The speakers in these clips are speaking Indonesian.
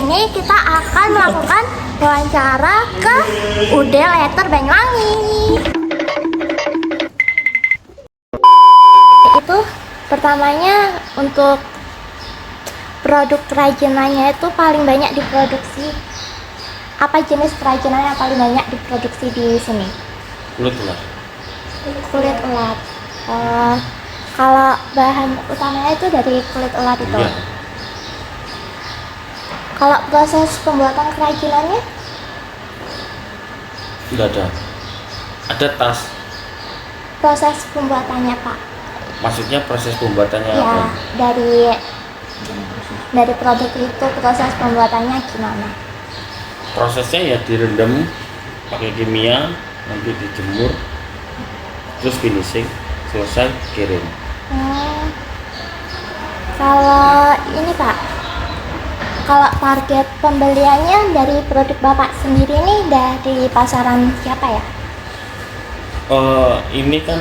ini kita akan melakukan wawancara ke UD Letter Banyuwangi. Itu pertamanya untuk produk kerajinannya itu paling banyak diproduksi. Apa jenis kerajinan yang paling banyak diproduksi di sini? Kulit ulat. Kulit ulat. Kalau bahan utamanya itu dari kulit ulat itu. Iya. Kalau proses pembuatan kerajinannya? Enggak ada. Ada tas. Proses pembuatannya, Pak? Maksudnya proses pembuatannya Ya, apa? dari produk itu proses pembuatannya gimana? Prosesnya ya direndam pakai kimia, nanti dijemur, terus finishing, selesai kirim. Kalau ini, Pak, kalau target pembeliannya dari produk Bapak sendiri nih dari pasaran siapa ya? Ini kan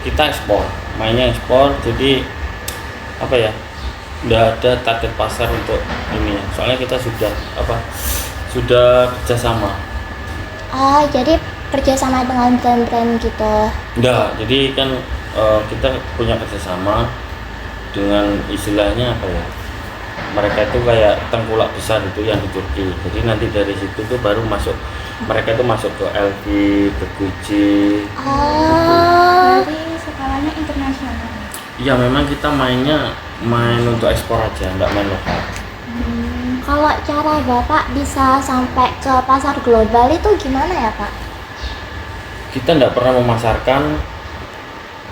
kita ekspor, mainnya ekspor, jadi apa ya? Udah ada target pasar untuk ini ya. Soalnya kita sudah kerjasama. Oh, jadi kerjasama dengan brand-brand gitu. Enggak, jadi kan kita punya kerjasama dengan istilahnya apa ya? Mereka itu kayak tengkulak besar itu yang di Turki. Jadi nanti dari situ tuh baru masuk, mereka itu masuk ke LV, ke Gucci. Oh, Jadi skalanya internasional. Iya, memang kita main untuk ekspor aja, nggak main lokal. kalau cara Bapak bisa sampai ke pasar global itu gimana ya, Pak? Kita nggak pernah memasarkan,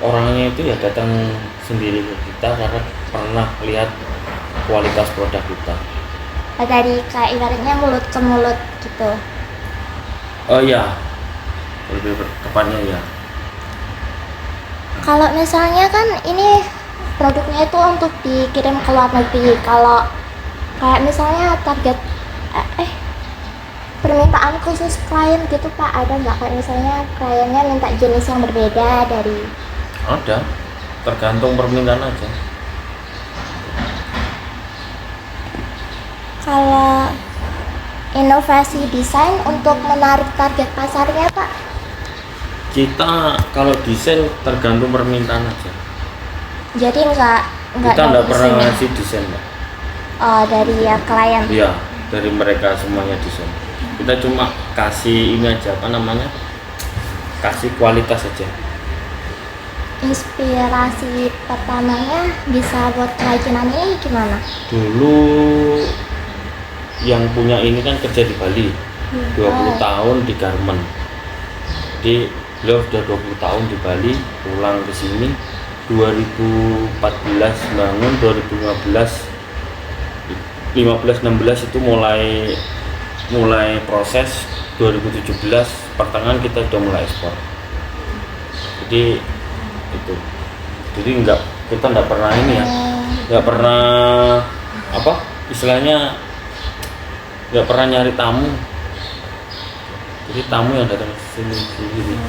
orangnya itu ya datang sendiri ke kita karena pernah lihat kualitas produk kita. Dari kayak ibaratnya mulut ke mulut gitu. Oh iya, lebih tepatnya ya. Kalau misalnya kan ini produknya itu untuk dikirim ke luar negeri. Kalau kayak misalnya target permintaan khusus klien gitu, Pak, ada nggak? Kayak misalnya kliennya minta jenis yang berbeda dari. Ada, tergantung permintaan aja. Kalau inovasi desain untuk menarik target pasarnya, Pak? Kita kalau desain tergantung permintaan aja. Jadi nggak Kita dari nggak pernah sini. ngasih desain, Mbak. Dari ya klien. Iya, dari mereka semuanya desain. Kita cuma kasih ini aja, apa namanya? Kasih kualitas aja. Inspirasi pertamanya bisa buat kerajinan ini gimana? Dulu yang punya ini kan kerja di Bali, 20 tahun di garment. Jadi beliau sudah 20 tahun di Bali, pulang ke sini 2014 bangun, 2015-16 itu mulai proses, 2017 pertengahan kita sudah mulai ekspor. Jadi itu, jadi kita nggak pernah ini ya, nggak pernah apa istilahnya, nggak pernah nyari tamu. Jadi tamu yang datang ke sini sendiri.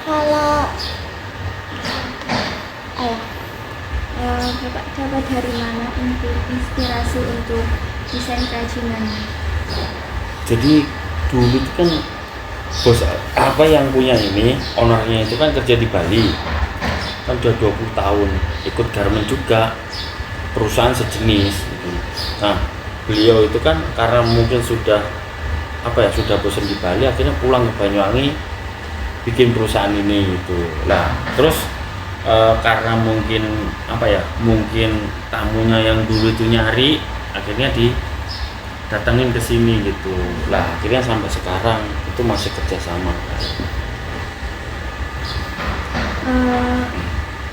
Kalau Bapak dapat dari mana inspirasi untuk desain kerajinannya? Jadi dulu itu kan bos apa yang punya ini, ownernya itu kan kerja di Bali, kan udah 20 tahun ikut garment juga, perusahaan sejenis gitu. Nah beliau itu kan karena mungkin sudah bosan di Bali, akhirnya pulang ke Banyuwangi bikin perusahaan ini gitu. Nah terus karena mungkin tamunya yang dulu itu nyari, akhirnya didatengin ke sini gitu. Lah akhirnya sampai sekarang itu masih kerjasama.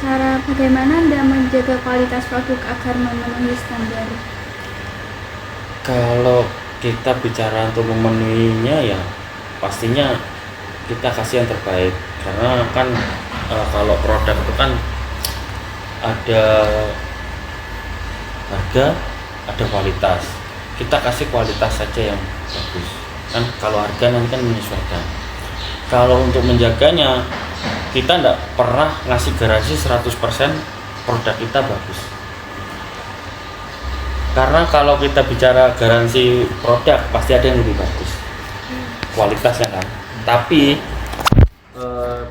Cara bagaimana Anda menjaga kualitas produk agar memenuhi standar? Kalau kita bicara untuk memenuhinya ya pastinya kita kasih yang terbaik, karena kan kalau produk itu kan ada harga, ada kualitas. Kita kasih kualitas saja yang bagus kan, kalau harga nanti kan menyesuaikan. Kalau untuk menjaganya kita tidak pernah ngasih garansi 100% produk kita bagus. Karena kalau kita bicara garansi produk pasti ada yang lebih bagus kualitasnya kan. Tapi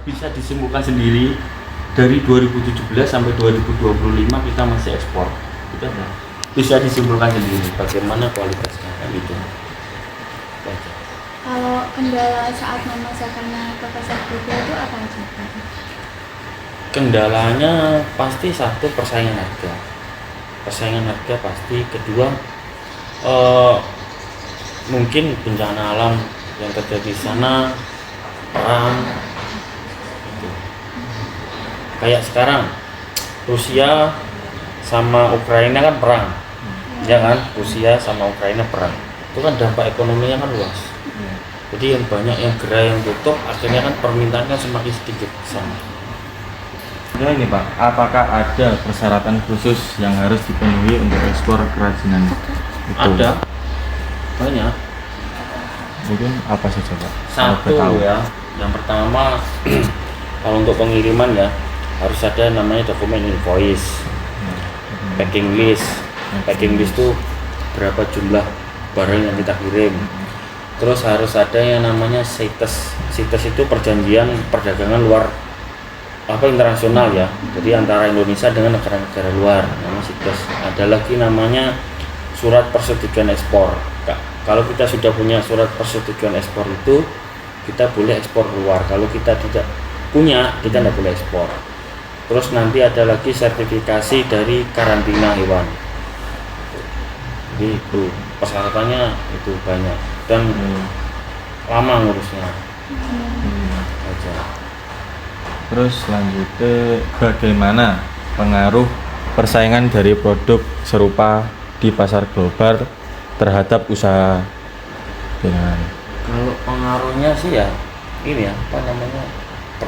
bisa disimpulkan sendiri dari 2017 sampai 2025 kita masih ekspor. Itu aja. Bisa disimpulkan sendiri bagaimana kualitasnya kan gitu. Itu aja. Kalau kendala saat memasarkannya ke pasar global itu apa aja? Kendalanya pasti satu, persaingan harga. Persaingan harga pasti. Kedua, mungkin bencana alam yang terjadi di sana, perang gitu. Kayak sekarang Rusia sama Ukraina kan perang, ya kan? Rusia sama Ukraina perang, itu kan dampak ekonominya kan luas. Jadi yang banyak yang gerai yang tutup, akhirnya kan permintaan kan semakin sedikit di sana. Nah ini Pak, apakah ada persyaratan khusus yang harus dipenuhi untuk ekspor kerajinan itu? Ada banyak. Mungkin apa saja Pak? Satu ya, yang pertama kalau untuk pengiriman ya harus ada namanya dokumen invoice, packing list. Packing list itu berapa jumlah barang yang kita kirim. Terus harus ada yang namanya CITES. CITES itu perjanjian perdagangan luar internasional ya. Jadi antara Indonesia dengan negara-negara luar, namanya CITES. Ada lagi namanya surat persetujuan ekspor. Kalau kita sudah punya surat persetujuan ekspor itu, kita boleh ekspor keluar. Kalau kita tidak punya, kita tidak boleh ekspor. Terus nanti ada lagi sertifikasi dari karantina hewan. Jadi itu persyaratannya itu banyak dan lama ngurusnya. Aja. Terus selanjutnya bagaimana pengaruh persaingan dari produk serupa di pasar global terhadap usaha dengan? Kalau pengaruhnya sih ya ini ya apa namanya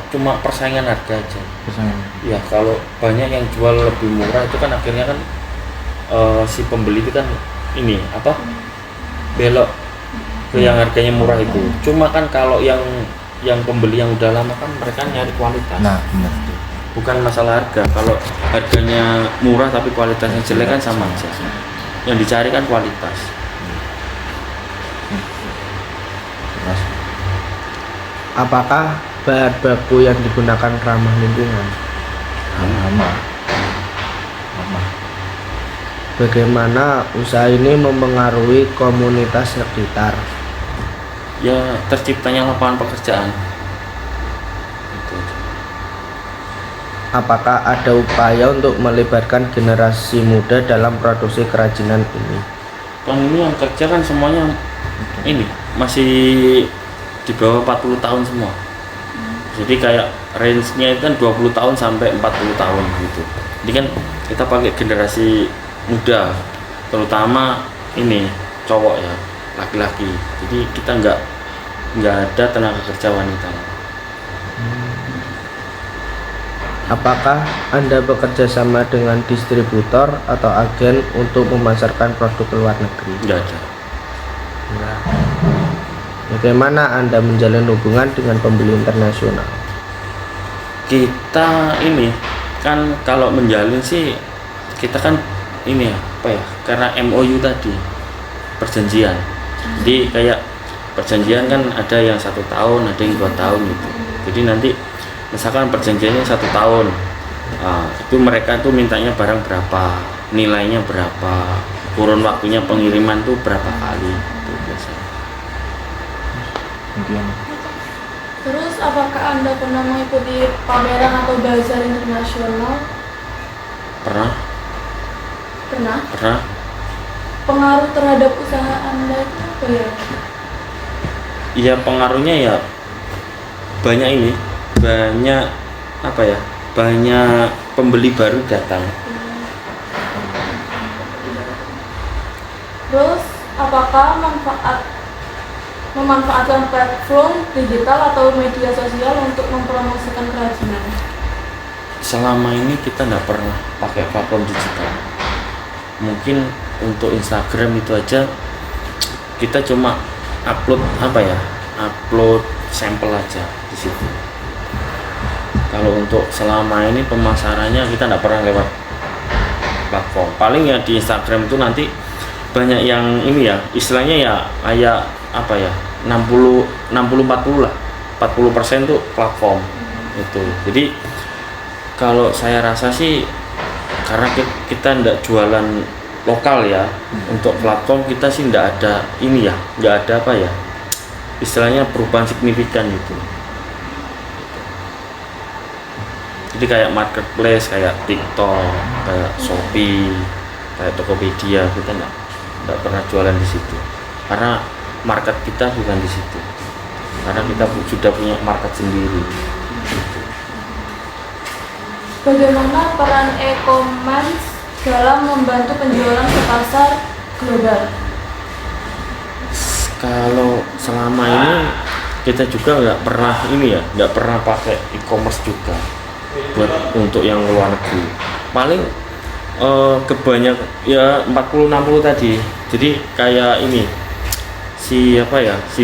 cuma persaingan harga aja. Persaingan. Ya kalau banyak yang jual lebih murah itu kan akhirnya kan si pembeli itu kan ini apa belok ke yang harganya murah itu. Cuma kan kalau yang pembeli yang udah lama kan mereka nyari kualitas. Nah benar. Bukan masalah harga. Kalau harganya murah tapi kualitasnya jelek kan sama aja. Yang dicari kan kualitas. Apakah bahan baku yang digunakan ramah lingkungan? Lama. Bagaimana usaha ini mempengaruhi komunitas sekitar? Ya terciptanya lapangan pekerjaan. Itu aja. Apakah ada upaya untuk melibatkan generasi muda dalam produksi kerajinan ini? Kan ini yang kerja kan semuanya ini masih di bawah 40 tahun semua. Jadi kayak range-nya itu kan 20 tahun sampai 40 tahun gitu. Jadi kan kita pakai generasi muda, terutama ini cowok ya, laki-laki. Jadi kita nggak ada tenaga kerja wanita. Apakah Anda bekerja sama dengan distributor atau agen untuk memasarkan produk ke luar negeri? Nggak ada. Enggak. Bagaimana Anda menjalin hubungan dengan pembeli internasional? Kita ini kan kalau menjalin sih kita kan ini apa ya, karena MOU tadi perjanjian. Jadi kayak perjanjian kan ada yang 1 tahun, ada yang 2 tahun gitu. Jadi nanti misalkan perjanjiannya 1 tahun, itu mereka tuh mintanya barang berapa, nilainya berapa, kurun waktunya pengiriman tuh berapa kali itu biasanya. Kemudian Terus apakah Anda pernah mengikuti pameran atau bazar internasional? Pernah Pernah. Pengaruh terhadap usaha Anda itu apa ya? Iya pengaruhnya ya banyak banyak pembeli baru datang. Terus apakah memanfaatkan platform digital atau media sosial untuk mempromosikan kerajinan? Selama ini kita nggak pernah pakai platform digital. Mungkin untuk Instagram itu aja kita cuma upload sampel aja di situ. Kalau untuk selama ini pemasarannya kita nggak pernah lewat platform. Paling ya di Instagram itu nanti banyak yang ini ya, istilahnya ya kayak apa ya, 60-40 lah, 40% tuh platform itu. Jadi kalau saya rasa sih karena kita ndak jualan lokal ya, untuk platform kita sih ndak ada ini ya, nggak ada apa ya, istilahnya perubahan signifikan gitu. Jadi kayak marketplace, kayak TikTok, kayak Shopee, kayak Tokopedia, kita nggak pernah jualan di situ karena market kita bukan di situ, karena kita sudah punya market sendiri. Bagaimana peran e-commerce dalam membantu penjualan ke pasar global? Kalau selama ini kita juga nggak pernah ini ya, nggak pernah pakai e-commerce juga buat untuk yang luar negeri. Paling kebanyak ya 40-60 tadi. Jadi kayak ini si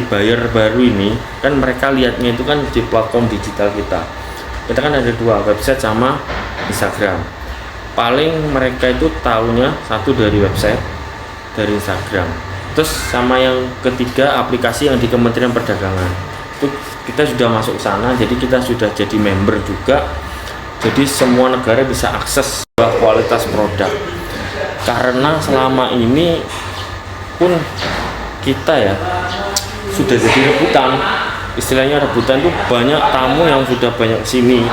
buyer baru ini kan mereka lihatnya itu kan di platform digital kita kan ada 2, website sama Instagram. Paling mereka itu tahunya satu dari website, dari Instagram, terus sama yang ketiga aplikasi yang di Kementerian Perdagangan itu kita sudah masuk sana, jadi kita sudah jadi member juga, jadi semua negara bisa akses kualitas produk. Karena selama ini pun kita ya sudah jadi rebutan, istilahnya rebutan itu banyak tamu yang sudah banyak sini,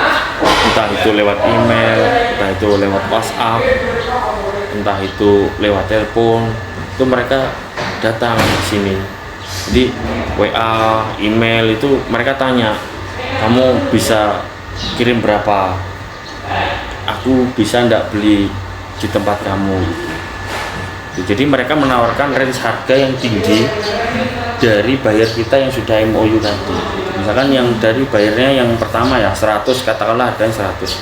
entah itu lewat email, entah itu lewat WhatsApp, entah itu lewat telepon, itu mereka datang ke sini. Jadi WA, email itu mereka tanya, kamu bisa kirim berapa, aku bisa ndak beli di tempat kamu. Jadi mereka menawarkan range harga yang tinggi dari buyer kita yang sudah MOU tadi. Misalkan yang dari bayarnya yang pertama ya 100, katakanlah harganya 100.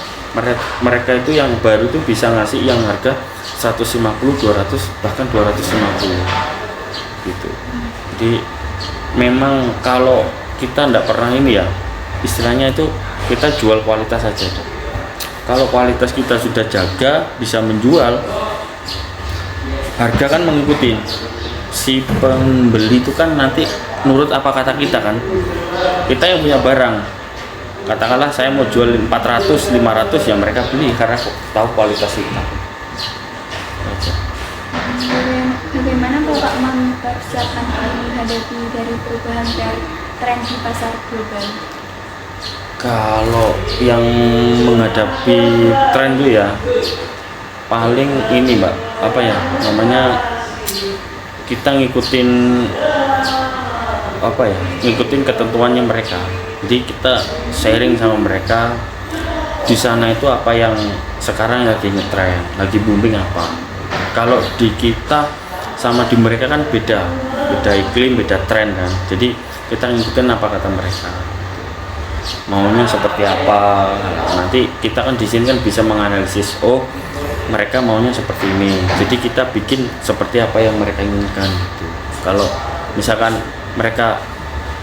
Mereka itu yang baru itu bisa ngasih yang harga 150, 200, bahkan 250 gitu. Jadi memang kalau kita ndak pernah ini ya, istilahnya itu kita jual kualitas saja. Kalau kualitas kita sudah jaga, bisa menjual, harga kan mengikuti si pembeli itu kan nanti nurut apa kata kita kan. Kita yang punya barang, katakanlah saya mau jual 400, 500, ya mereka beli karena tahu kualitas kita. Bagaimana Bapak mempersiapkan menghadapi dari perubahan tren di pasar global? Kalau yang menghadapi tren itu ya paling ini Mbak, apa ya namanya, kita ngikutin apa ya, ngikutin ketentuannya mereka. Jadi kita sharing sama mereka di sana itu apa yang sekarang lagi ngetren, lagi booming apa. Kalau di kita sama di mereka kan beda iklim, beda tren kan. Jadi kita ngikutin apa kata mereka, maunya seperti apa. Nanti kita kan di sini kan bisa menganalisis, oh mereka maunya seperti ini, jadi kita bikin seperti apa yang mereka inginkan gitu. Kalau misalkan mereka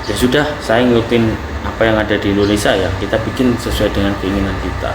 ya sudah saya ngikutin apa yang ada di Indonesia, ya kita bikin sesuai dengan keinginan kita.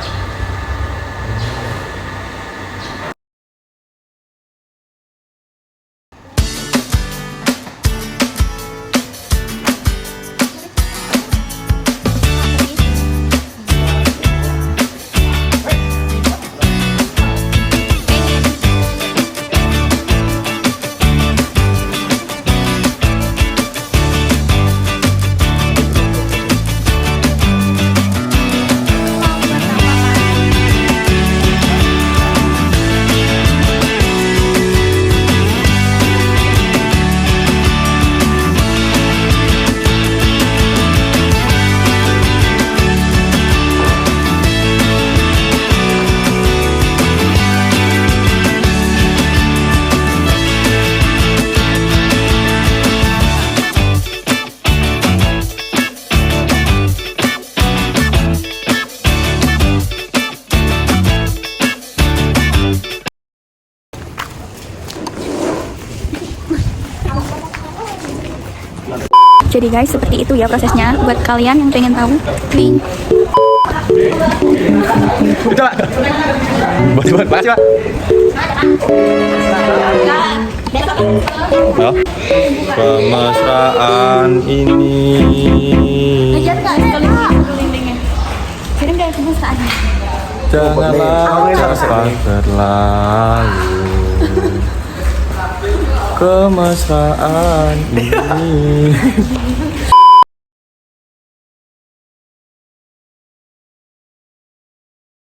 Jadi guys, seperti itu ya prosesnya buat kalian yang pengen tahu. Nih. Betul, Pak. Makasih, Pak. Ya. Kemesraan ini Ngejar nggak sekali kelilingnya? Jadi nggak kemesraan. janganlah dapat berlalu. Kemesraan ini